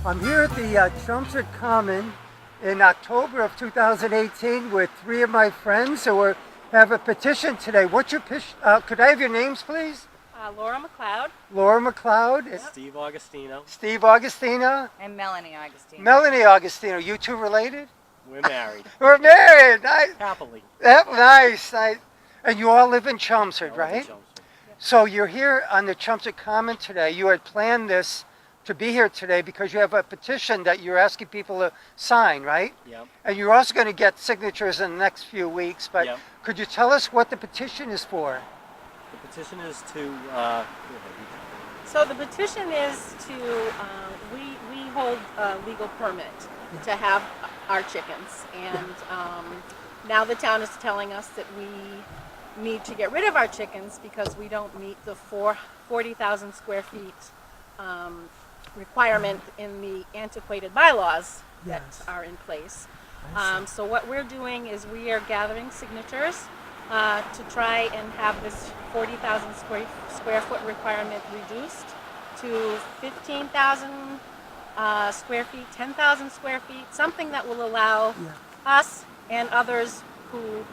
I'm here at the Chelmsford Common in October of 2018 with three of my friends who have a petition today. What's your petition? Could I have your names, please? Laura McLeod. Laura McLeod. Yep. Steve Augustino. Steve Augustino. And Melanie Augustino. Melanie Augustino. You two related? We're married. We're married. Nice. Happily. Nice. And you all live in Chelmsford, right? Chelmsford. So you're here on the Chelmsford Common today. You had planned this to be here today because you have a petition that you're asking people to sign, right? Yep. And you're also going to get signatures in the next few weeks. But Yep. Could you tell us what the petition is for? The petition is to. So the petition is to, we hold a legal permit to have our chickens. And now the town is telling us that we need to get rid of our chickens because we don't meet the 40,000 square feet requirement in the antiquated bylaws that are in place. So what we're doing is we are gathering signatures to try and have this 40,000 square foot requirement reduced to 15,000 square feet, 10,000 square feet, something that will allow us and others who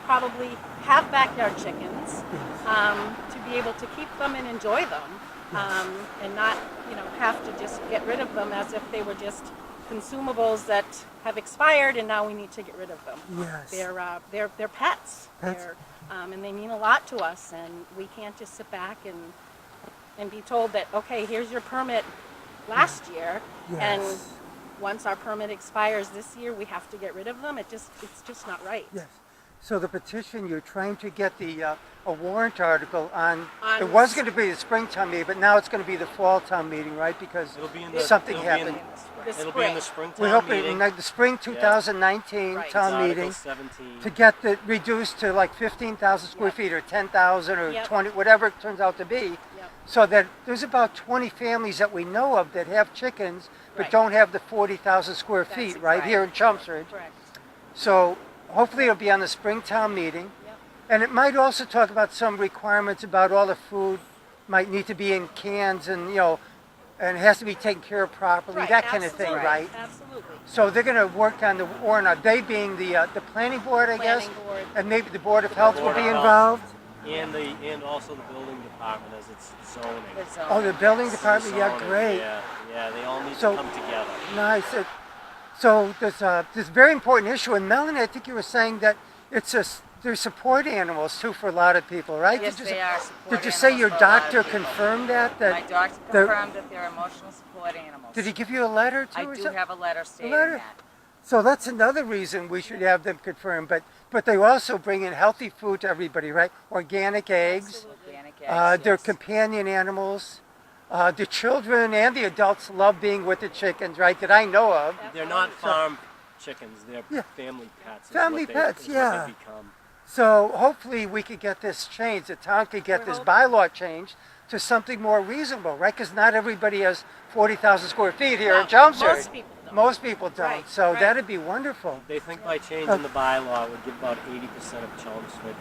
probably have backyard chickens to be able to keep them and enjoy them and not, have to just get rid of them as if they were just consumables that have expired and now we need to get rid of them. Yes. They're pets. And they mean a lot to us, and we can't just sit back and be told that, okay, here's your permit last year, and once our permit expires this year, we have to get rid of them. It's just not right. Yes. So the petition, you're trying to get a warrant article on it was going to be the springtime meeting, but now it's going to be the fall town meeting, right? Because something happened. It'll be in the spring We town hope meeting. in the spring 2019 town Article meeting 17. to get it reduced to like 15,000 square feet or 10,000 or 20, whatever it turns out to be. So that there's about 20 families that we know of that have chickens but don't have the 40,000 square feet here in Chelmsford. Correct. So hopefully it'll be on the Springtown meeting. And it might also talk about some requirements about all the food might need to be in cans and, and it has to be taken care of properly, that kind of thing, right? Absolutely. So they're going to work on the warrant. They being the planning board, I guess, and maybe the Board of Health will be involved. And also the building department as it's zoning. Oh, the building department, great. Yeah, they all need to come together. Nice. So there's this very important issue, and Melanie, I think you were saying that they're support animals too for a lot of people, right? Yes, they are support Did you say your animals for a lot of doctor people. confirmed that? My doctor confirmed that they're emotional support animals. Did he give you a letter too? I do have a letter stating that. So that's another reason we should have them confirmed. But they also bring in healthy food to everybody, right? Organic eggs. Organic eggs, They're companion animals. The children and the adults love being with the chickens, right? That I know of. They're not farm chickens. They're family pets. Family pets, what they become. So hopefully we could get this changed. The town could get this bylaw changed to something more reasonable, right? Because not everybody has 40,000 square feet here in Chelmsford. Most people don't. So that'd be wonderful. They think by changing the bylaw it would give about 80% of Chelmsford.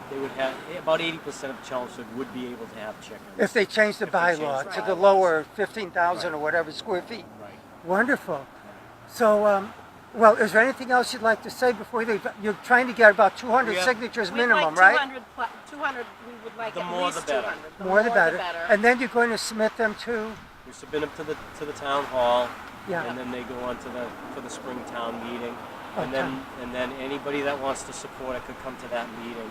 They would have about 80% of Chelmsford would be able to have chickens if they change the bylaw to the lower 15,000 or whatever square feet. Right. Wonderful. So, well, is there anything else you'd like to say before you leave? You're trying to get about 200 signatures minimum, right? 200, we would like The at more least the better. 200. The More the better. And then you're going to submit them to? We submit them to the town hall, Yeah. and then they go on to the spring town meeting, and then anybody that wants to support it could come to that meeting.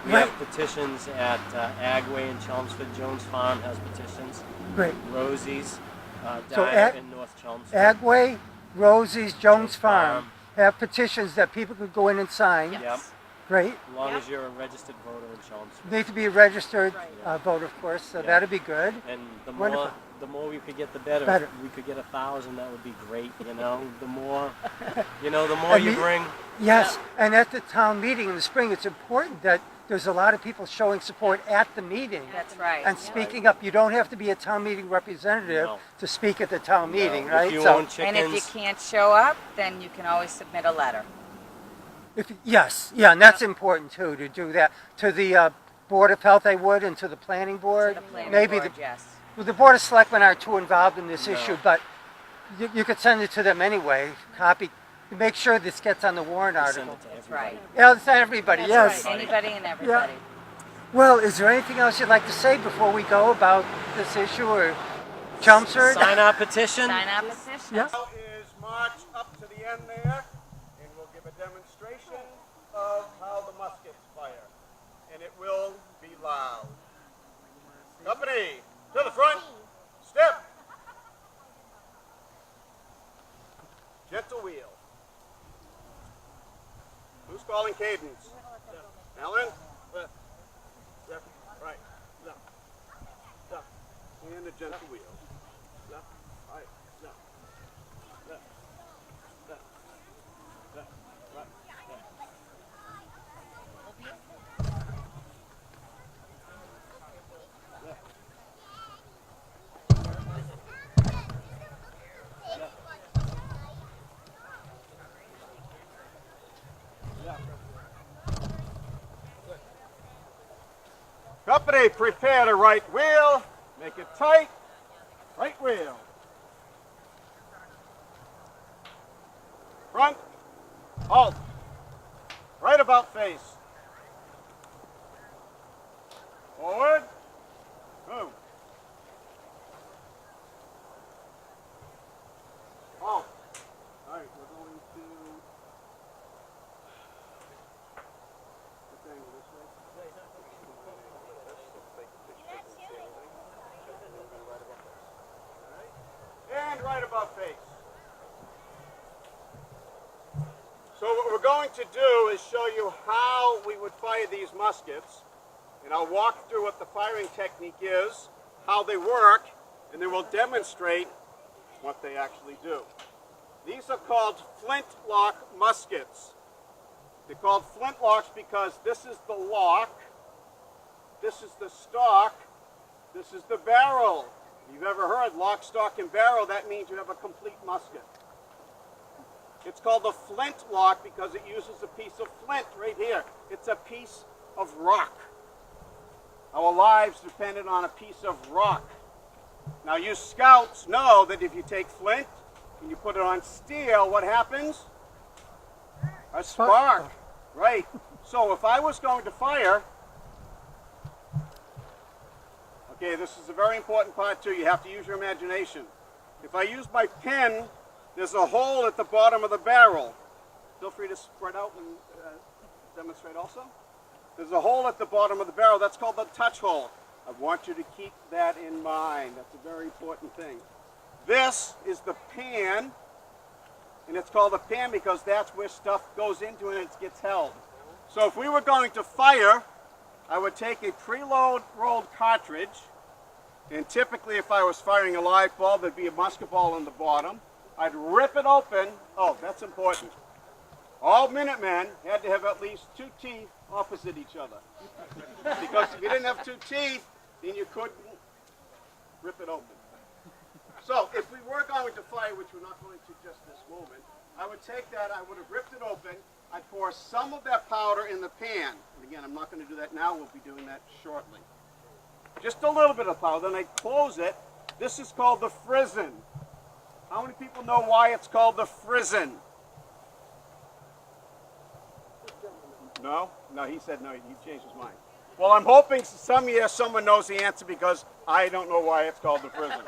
We have petitions at Agway in Chelmsford. Jones Farm has petitions. Great. Rosie's, So in North Chelmsford. Agway, Rosie's, Jones Farm have petitions that people could go in and sign. Yep. Great. As long as you're a registered voter in Chelmsford. Need to be a registered voter, of course, so that'd be good. And the Wonderful. more we could get, the better. Better. If we could get 1,000, that would be great. The more, the more you bring. Yes, and at the town meeting in the spring, it's important that there's a lot of people showing support at the meeting. That's right. And speaking up. You don't have to be a town meeting representative to speak at the town meeting, right? If you own chickens, and if you can't show up, then you can always submit a letter. And that's important too, to do that. To the Board of Health, I would, and to the Planning Board. To the planning maybe board, yes. Well, the Board of Selectmen aren't too involved in this No. issue, but you could send it to them anyway. Copy, make sure this gets on the warrant Send article. it to That's everybody. right. Yeah, it's not everybody, That's yes. right. Anybody and everybody. Well, is there anything else you'd like to say before we go about this issue or Chelmsford? Sign our petition. Sign our petition. Yeah. Now is march up to the end there, and we'll give a demonstration of how the muskets fire. And it will be loud. Company, to the front, step. Gentle wheel. Who's calling cadence? Alan? Left. Left. Right. Left. Left. And a gentle wheel. Left. Right. Left. Left. Left. Left. Right. Left. Company, prepare the right wheel. Make it tight. Right wheel. Front. Halt. Right about face. Forward. Move. Halt. All right, we're going to this angle this way. And right above face. So what we're going to do is show you how we would fire these muskets. And I'll walk through what the firing technique is, how they work, and then we'll demonstrate what they actually do. These are called flintlock muskets. They're called flintlocks because this is the lock, this is the stock, this is the barrel. If you've ever heard lock, stock, and barrel, that means you have a complete musket. It's called a flintlock because it uses a piece of flint right here. It's a piece of rock. Our lives depended on a piece of rock. Now you scouts know that if you take flint and you put it on steel, what happens? A spark. Right. So if I was going to fire, okay, this is a very important part too. You have to use your imagination. If I use my pen, there's a hole at the bottom of the barrel. Feel free to spread out and demonstrate also. There's a hole at the bottom of the barrel. That's called the touch hole. I want you to keep that in mind. That's a very important thing. This is the pan, and it's called a pan because that's where stuff goes into and it gets held. So if we were going to fire, I would take a rolled cartridge, and typically if I was firing a live ball, there'd be a musket ball in the bottom. I'd rip it open. Oh, that's important. All Minutemen had to have at least 2 teeth opposite each other. Because if you didn't have 2 teeth, then you couldn't rip it open. So if we were going to fire, which we're not going to just this moment, I would take that, I would have ripped it open, I'd pour some of that powder in the pan. And again, I'm not going to do that now, we'll be doing that shortly. Just a little bit of powder, then I'd close it. This is called the frizzen. How many people know why it's called the frizzen? No? No, he said no, he changed his mind. Well, I'm hoping some year someone knows the answer because I don't know why it's called the frizzen.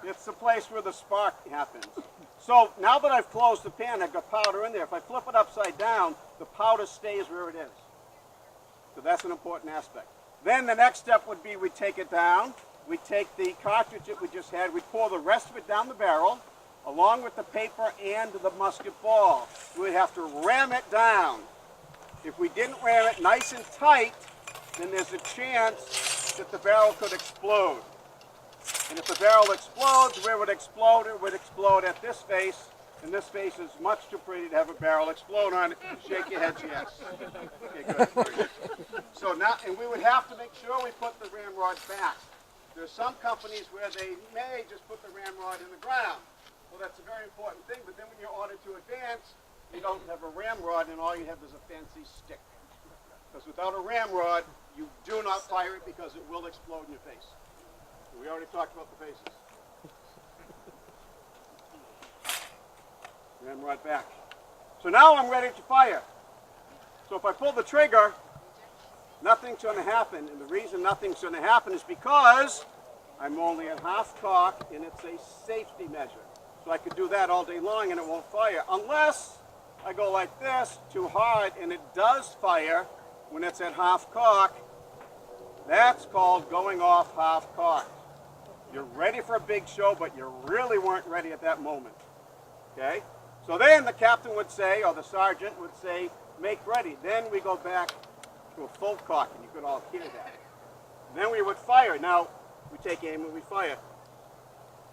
It's the place where the spark happens. So now that I've closed the pan, I've got powder in there. If I flip it upside down, the powder stays where it is. So that's an important aspect. Then the next step would be we take it down. We take the cartridge that we just had. We pour the rest of it down the barrel, along with the paper and the musket ball. We would have to ram it down. If we didn't ram it nice and tight, then there's a chance that the barrel could explode. And if the barrel explodes, where it would explode? It would explode at this face, and this face is much too pretty to have a barrel explode on it. Shake your heads, yes. Okay, good. So now, and we would have to make sure we put the ramrod back. There's some companies where they may just put the ramrod in the ground. Well, that's a very important thing, but then when you're ordered to advance, you don't have a ramrod and all you have is a fancy stick. Because without a ramrod, you do not fire it because it will explode in your face. We already talked about the faces. And right back. So now I'm ready to fire. So if I pull the trigger, nothing's going to happen. And the reason nothing's going to happen is because I'm only at half cock and it's a safety measure. So I could do that all day long and it won't fire. Unless I go like this too hard and it does fire when it's at half cock. That's called going off half cock. You're ready for a big show, but you really weren't ready at that moment. Okay? So then the captain would say, or the sergeant would say, make ready. Then we go back to a full cock, and you could all hear that. And then we would fire. Now, we take aim and we fire.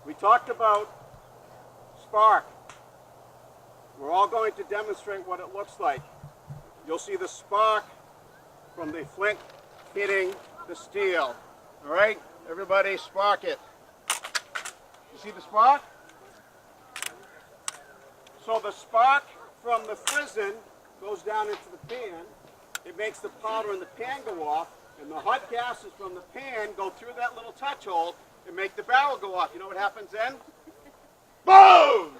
We talked about spark. We're all going to demonstrate what it looks like. You'll see the spark from the flint hitting the steel. All right? Everybody spark it. You see the spark? So the spark from the frizzen goes down into the pan. It makes the powder in the pan go off, and the hot gases from the pan go through that little touch hole and make the barrel go off. You know what happens then? Boom!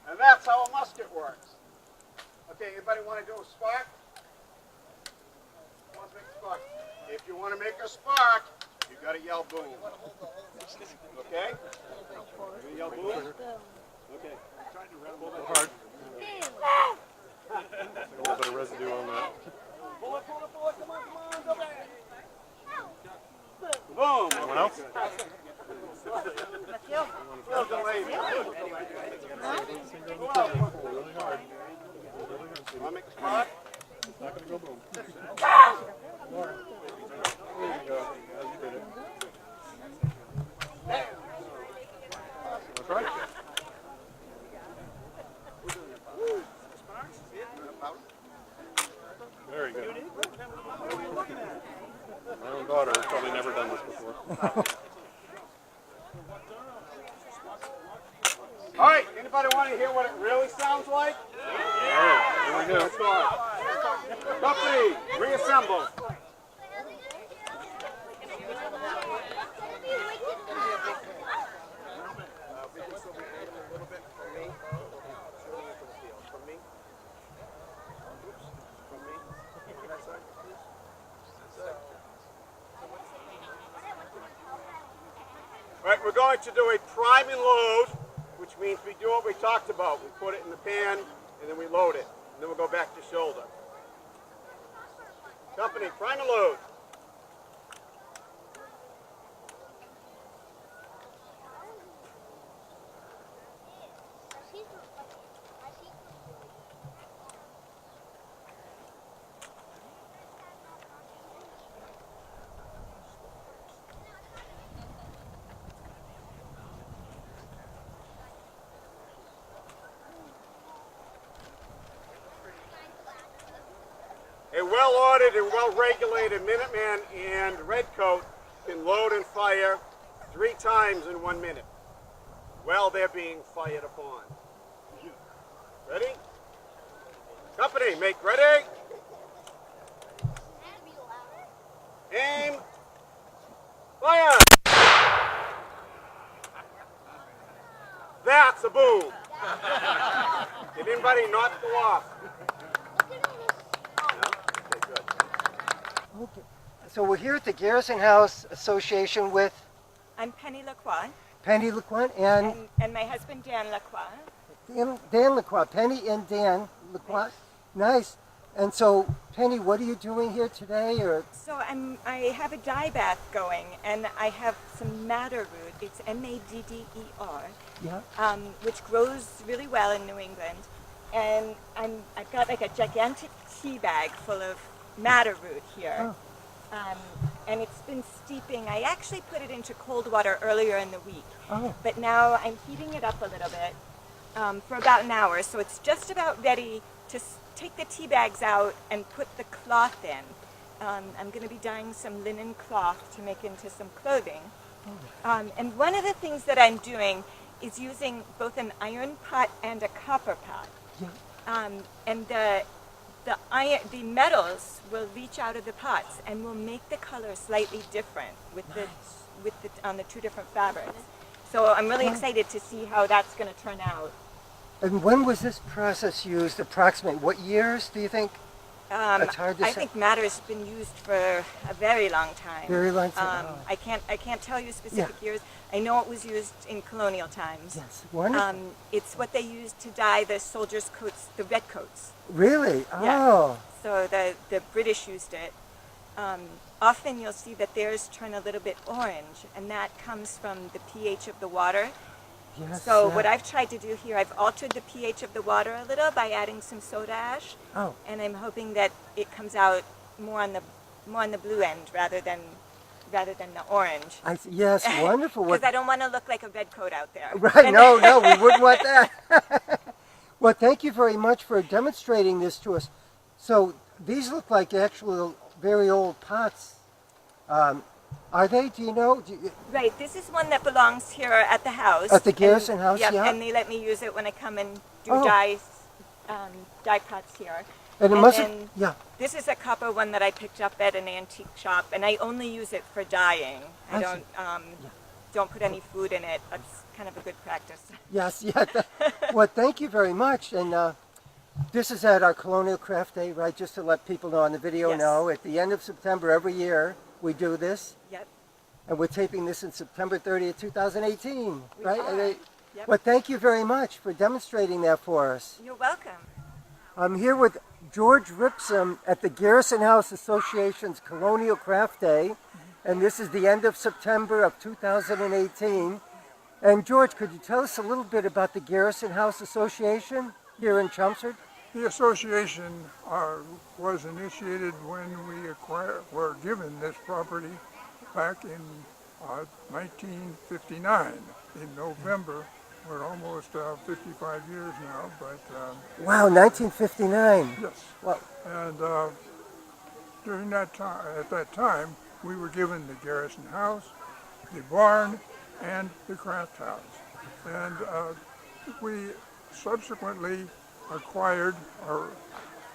And that's how a musket works. Okay, anybody want to do a spark? Who wants to make a spark? If you want to make a spark, you got to yell boom. Okay? You yell boom? Okay. Pull that hard. A little bit of residue on that. Pull it, pull it, pull it. Come on, come on. Go back. Boom. Anyone else? Well delayed. Really hard. You want to make a spark? It's not going to go boom. There you go. As you did it. That's right. Very good. My own daughter has probably never done this before. All right. Anybody want to hear what it really sounds like? Yeah. Here we go. Let's go. Company, reassemble. All right, we're going to do a prime and load, which means we do what we talked about. We put it in the pan, and then we load it. And then we'll go back to shoulder. Company, prime and load. A well-ordered and well-regulated Minuteman and Redcoat can load and fire 3 times in 1 minute while they're being fired upon. Ready? Company, make ready. Aim. Fire. That's a boom. Did anybody not go off? Okay. So we're here at the Garrison House Association with I'm Penny Lacroix, Penny Lacroix and and my husband Dan Lacroix. Dan Lacroix. Penny and Dan Lacroix. Nice. And so, Penny, what are you doing here today? Or So I have a dye bath going, and I have some madder root. It's M-A-D-D-E-R, yeah. which grows really well in New England. And I've got like a gigantic tea bag full of madder root here. Oh. And it's been steeping. I actually put it into cold water earlier in the week. Oh. But now I'm heating it up a little bit for about an hour. So it's just about ready to take the tea bags out and put the cloth in. I'm going to be dyeing some linen cloth to make into some clothing. And one of the things that I'm doing is using both an iron pot and a copper pot. Yeah. And the the metals will leach out of the pots and will make the color slightly different with on the two different fabrics. So I'm really excited to see how that's going to turn out. And when was this process used approximately? What years do you think? It's hard to I say. think madder's been used for a very long time. Very long time. I can't tell you specific years. I know it was used in colonial times. Yes, wonderful. It's what they used to dye the soldiers' coats, the red coats. Really? Yeah. Oh. So the British used it. Often you'll see that theirs turn a little bit orange, and that comes from the pH of the water. Yes. So what I've tried to do here, I've altered the pH of the water a little by adding some soda ash, and I'm hoping that it comes out more on the blue end rather than the orange. Yes, wonderful. Because I don't want to look like a red coat out there. Right, no, we wouldn't want that. Well, thank you very much for demonstrating this to us. So these look like actual very old pots. Are they? Do you know? Right, this is one that belongs here at the house. At the Garrison House, yep, yeah. and they let me use it when I come and do dye pots here. And it must have, This is a copper one that I picked up at an antique shop, and I only use it for dyeing. I don't put any food in it. That's kind of a good practice. Yes, yeah. Well, thank you very much. And this is at our Colonial Craft Day, right? Just to let people know on the video know. At the end of September every year, we do this. Yep. And we're taping this in September 30th, 2018, right? Yep. Well, thank you very much for demonstrating that for us. You're welcome. I'm here with George Ripsom at the Garrison House Association's Colonial Craft Day, and this is the end of September of 2018. And George, could you tell us a little bit about the Garrison House Association here in Chelmsford? The association was initiated when we were given this property back in 1959 in November. We're almost 55 years now, but wow, 1959. yes. Wow. And during that time, at that time, we were given the Garrison House, the barn, and the craft house. And we subsequently acquired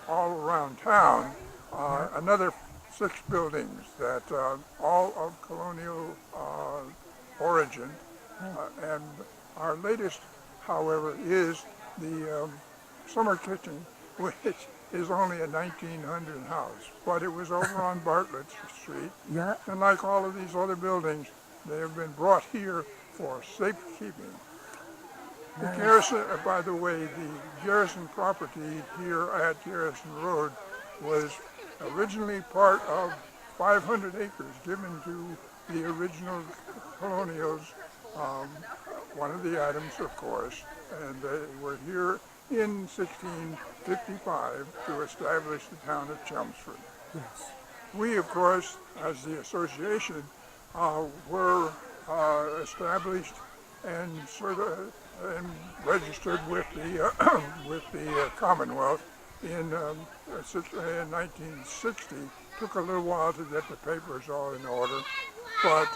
all around town another 6 buildings that all of colonial origin, and our latest, however, is the summer kitchen, which is only a 1900 house, but it was over on Bartlett Street. Yeah. And like all of these other buildings, they have been brought here for safekeeping. The Garrison, by the way, the Garrison property here at Garrison Road was originally part of 500 acres given to the original colonials, one of the items, of course, and they were here in 1655 to establish the town of Chelmsford. Yes. We, of course, as the association, were established and and registered with the Commonwealth in 1960. Took a little while to get the papers all in order, but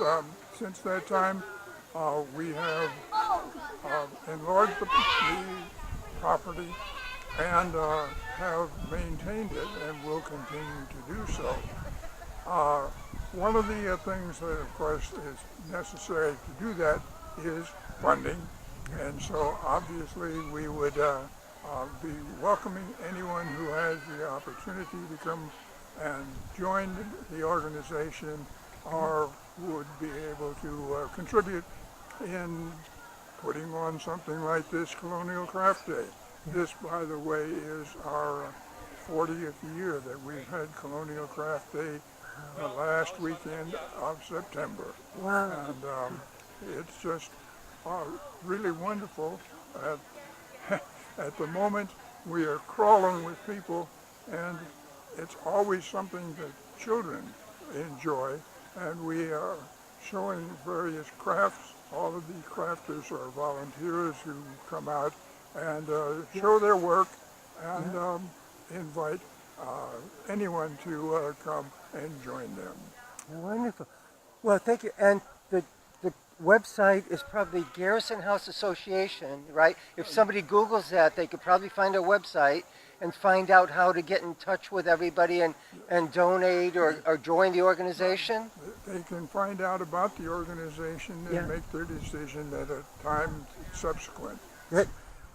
since that time we have enlarged the property and have maintained it and will continue to do so. One of the things that, of course, is necessary to do that is funding, and so obviously we would be welcoming anyone who has the opportunity to come and join the organization or would be able to contribute in putting on something like this Colonial Craft Day. This, by the way, is our 40th year that we've had Colonial Craft Day the last weekend of September. Wow. And it's just really wonderful. At the moment, we are crawling with people, and it's always something that children enjoy, and we are showing various crafts. All of these crafters are volunteers who come out and show their work and invite anyone to come and join them. Wonderful. Well, thank you. And website is probably Garrison House Association, right? If somebody Googles that, they could probably find our website and find out how to get in touch with everybody and donate or join the organization. They can find out about the organization and make their decision at a time subsequent. Good.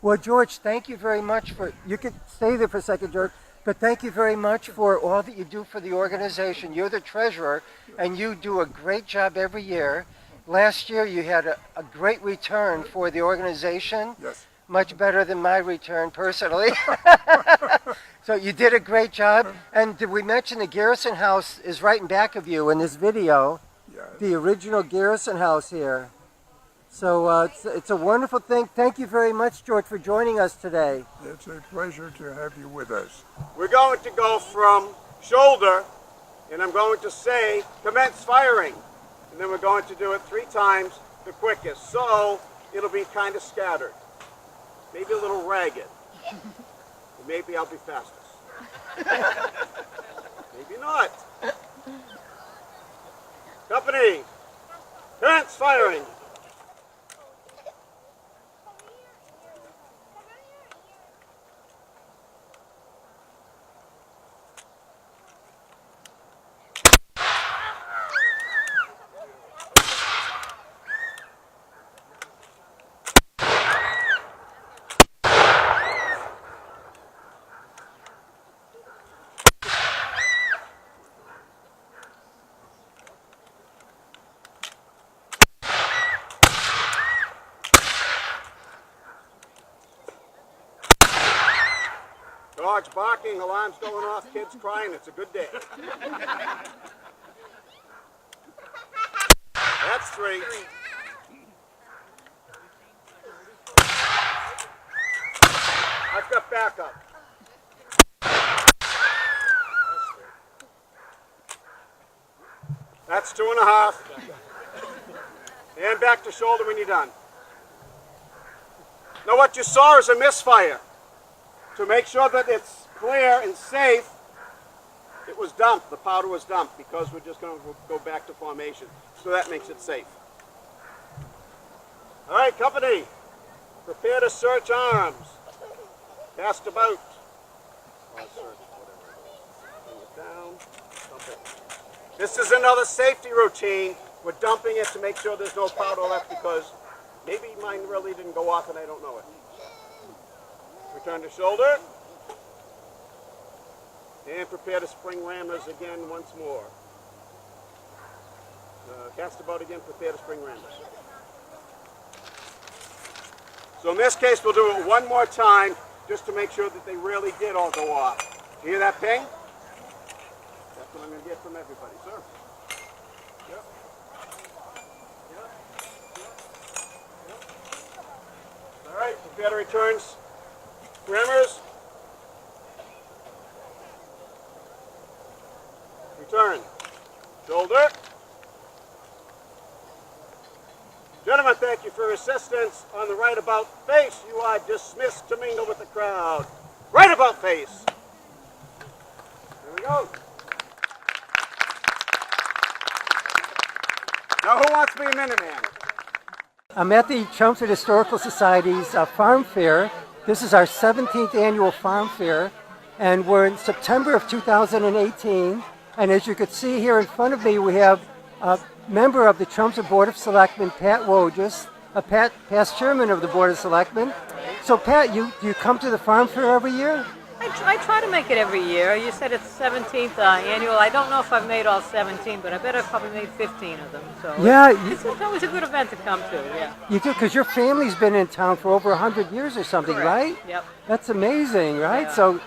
Well, George, thank you very much for, you could stay there for a second, George, but thank you very much for all that you do for the organization. You're the treasurer, and you do a great job every year. Last year, you had a great return for the organization. Yes. Much better than my return, personally. So you did a great job. And did we mention the Garrison House is right in back of you in this video? Yes. The original Garrison House here. So it's a wonderful thing. Thank you very much, George, for joining us today. It's a pleasure to have you with us. We're going to go from shoulder, and I'm going to say, commence firing. And then we're going to do it 3 times the quickest. So it'll be kind of scattered. Maybe a little ragged. And maybe I'll be fastest. Maybe not. Company, commence firing. Dogs barking, alarms going off, kids crying, it's a good day. That's 3. I've got backup. That's 2.5. And back to shoulder when you're done. Now what you saw is a misfire. To make sure that it's clear and safe, it was dumped. The powder was dumped because we're just going to go back to formation. So that makes it safe. All right, company, prepare to search arms. Cast about. Or search, whatever. Bring it down. Dump it. This is another safety routine. We're dumping it to make sure there's no powder left because maybe mine really didn't go off and I don't know it. Return to shoulder. And prepare to spring rammers again once more. Cast about again, prepare to spring rammers. So in this case, we'll do it one more time just to make sure that they really did all go off. You hear that ping? That's what I'm going to get from everybody, sir. Yep. Yep. All right, prepare to return. Rammers. Return. Shoulder. Gentlemen, thank you for your assistance. On the right about face, you are dismissed to mingle with the crowd. Right about face. There we go. Now who wants to be a Minuteman? I'm at the Chelmsford Historical Society's Farm Fair. This is our 17th annual Farm Fair, and we're in September of 2018. And as you can see here in front of me, we have a member of the Chelmsford Board of Selectmen, Pat Wojtas, past chairman of the Board of Selectmen. So Pat, you come to the Farm Fair every year? I try to make it every year. You said it's 17th annual. I don't know if I've made all 17, but I bet I've probably made 15 of them. So yeah, it's always a good event to come to. Yeah. You do, because your family's been in town for over 100 years or something, Correct. Right? Yep. That's amazing, right? Yeah.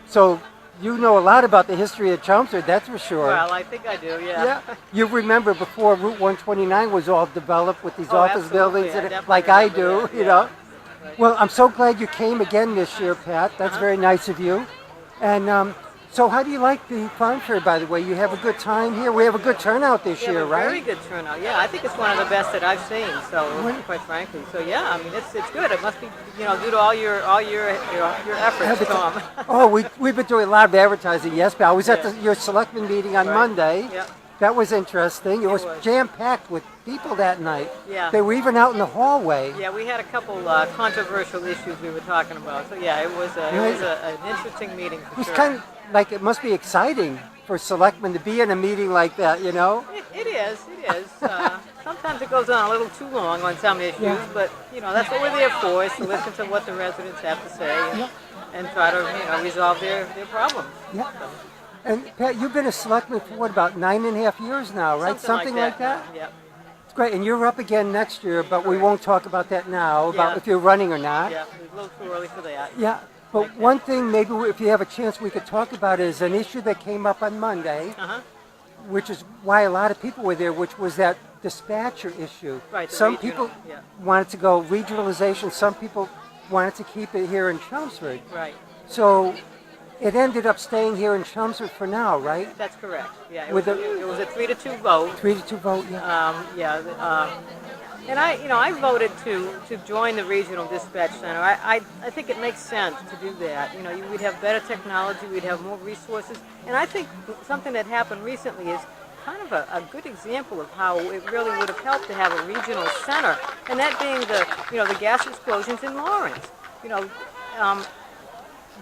So you know a lot about the history of Chelmsford, that's for sure. Well, I think I do. Yeah. Yeah. You remember before Route 129 was all developed with these office absolutely. buildings, I and like I do, that. you know. Well, I'm so glad you came again this year, Pat. That's very nice of you. And so how do you like the Farm Fair, by the way? You have a good time here? We have a good turnout this year, right? Very good turnout. Yeah, I think it's one of the best that I've seen. So, quite frankly, so yeah, I mean, it's good. It must be, due to all your efforts, Tom. Oh, we've been doing a lot of advertising. Yes, Pat. I was at your selectmen meeting on Monday. Yeah. That was interesting. It was was. jam-packed with people that night. Yeah. They were even out in the hallway. Yeah, we had a couple controversial issues we were talking about. So yeah, it was an interesting meeting for It was sure. kind of like, it must be exciting for selectmen to be in a meeting like that, you know? It is. Sometimes it goes on a little too long on some issues, Yeah. but that's what we're there for, is to listen to what the residents have to say and try to resolve their problems. Yeah. And Pat, you've been a selectman for what, about 9.5 years now, right? Something like that. that? Yeah. It's great. And you're up again next year, but we won't talk about that now, about Yeah. if you're running or not. Yeah, it's a little too early for that. Yeah. But one thing, maybe if you have a chance, we could talk about is an issue that came up on Monday, Uh-huh. which is why a lot of people were there, which was that dispatcher issue. Right, the Some regional, people yeah. wanted to go regionalization. Some people wanted to keep it here in Chelmsford. Right. So it ended up staying here in Chelmsford for now, right? That's correct. Yeah, it With was a 3-2 vote. 3-2 vote, yeah. And I voted to join the regional dispatch center. I think it makes sense to do that. We'd have better technology, we'd have more resources, and I think something that happened recently is kind of a good example of how it really would have helped to have a regional center, and that being the gas explosions in Lawrence.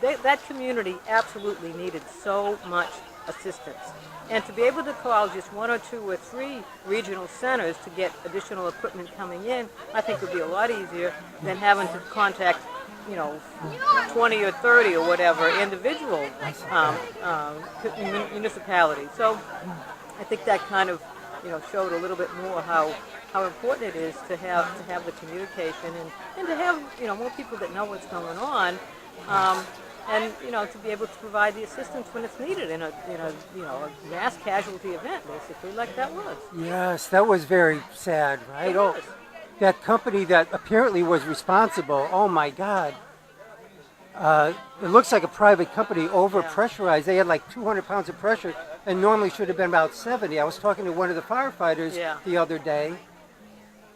That community absolutely needed so much assistance. And to be able to call just 1 or 2 or 3 regional centers to get additional equipment coming in, I think would be a lot easier than having to contact, 20 or 30 or whatever individual municipalities. So I think that kind of, showed a little bit more how important it is to have the communication and to have, more people that know what's going on. And to be able to provide the assistance when it's needed in a mass casualty event, basically, like that was. Yes, that was very sad, right? Oh, that company that apparently was responsible. Oh my God! It looks like a private company, over-pressurized. They had like 200 pounds of pressure, and normally should have been about 70. I was talking to one of the firefighters the other day.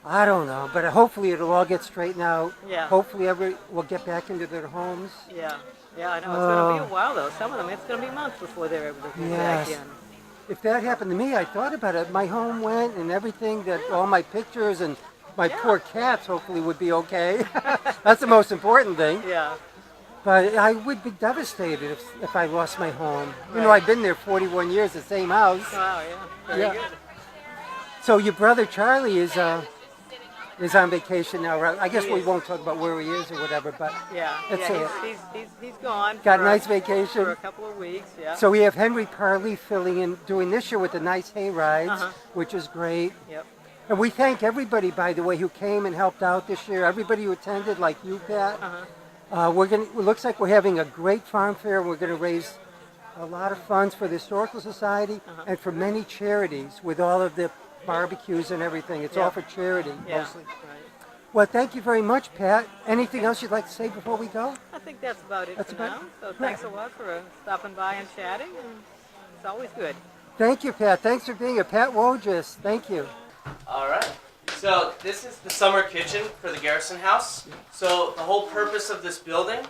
I don't know, but hopefully it'll all get straightened out. Yeah. Hopefully we'll get back into their homes. Yeah. Yeah, I know. It's going to be a while, though. Some of them, it's going to be months before they're able to get back in. If that happened to me, I thought about it. My home went and everything, that all my pictures and my poor cats hopefully would be okay. That's the most important thing. Yeah. But I would be devastated if I lost my home. Right. I've been there 41 years, the same house. Wow, yeah. Very good. So your brother Charlie is on vacation now, right? I guess we won't talk about where he is or whatever, but he's gone. Got a nice vacation for a couple of weeks. Yeah. So we have Henry Parley filling in, doing this year with the nice hay rides, which is great. Yep. And we thank everybody, by the way, who came and helped out this year. Everybody who attended, like you, Pat. It looks like we're having a great farm fair. We're going to raise a lot of funds for the Historical Society and for many charities with all of the barbecues and everything. It's all for charity, mostly. Right. Well, thank you very much, Pat. Anything else you'd like to say before we go? I think that's about it for now. So thanks a lot for stopping by and chatting, and it's always good. Thank you, Pat. Thanks for being here. Pat Wojtas, thank you. All right. So this is the summer kitchen for the Garrison House. So the whole purpose of this building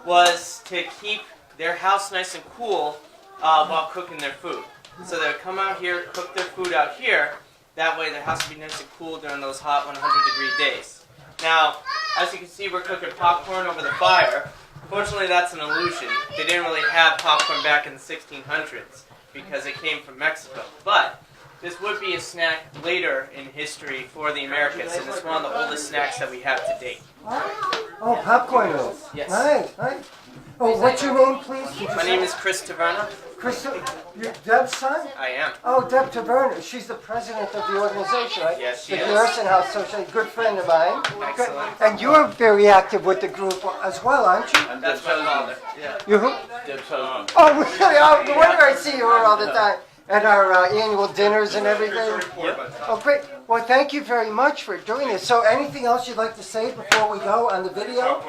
was to keep their house nice and cool while cooking their food. So they would come out here, cook their food out here. That way their house would be nice and cool during those hot 100-degree days. Now, as you can see, we're cooking popcorn over the fire. Fortunately, that's an illusion. They didn't really have popcorn back in the 1600s because it came from Mexico. But this would be a snack later in history for the Americas, and it's one of the oldest snacks that we have to date. Oh, popcorn rolls. Yes. Hi. Oh, what's your name, please? My name is Chris Taverna. Chris, you're Deb's son? I am. Oh, Deb Taverna. She's the president of the organization, right? Yes, she the is. Garrison House Society. Good friend of mine. Excellent. And you're very active with the group as well, aren't you? That's my father. Yeah. You who? Deb's husband. Oh, really? Oh, no wonder I see you all the time. At our annual dinners and everything. Oh, great. Well, thank you very much for doing this. So anything else you'd like to say before we go on the video?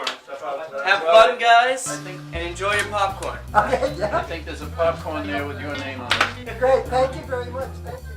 Have fun, guys, and enjoy your popcorn. Okay, yeah. I think there's a popcorn there with your name on it. Great. Thank you very much. Thank you.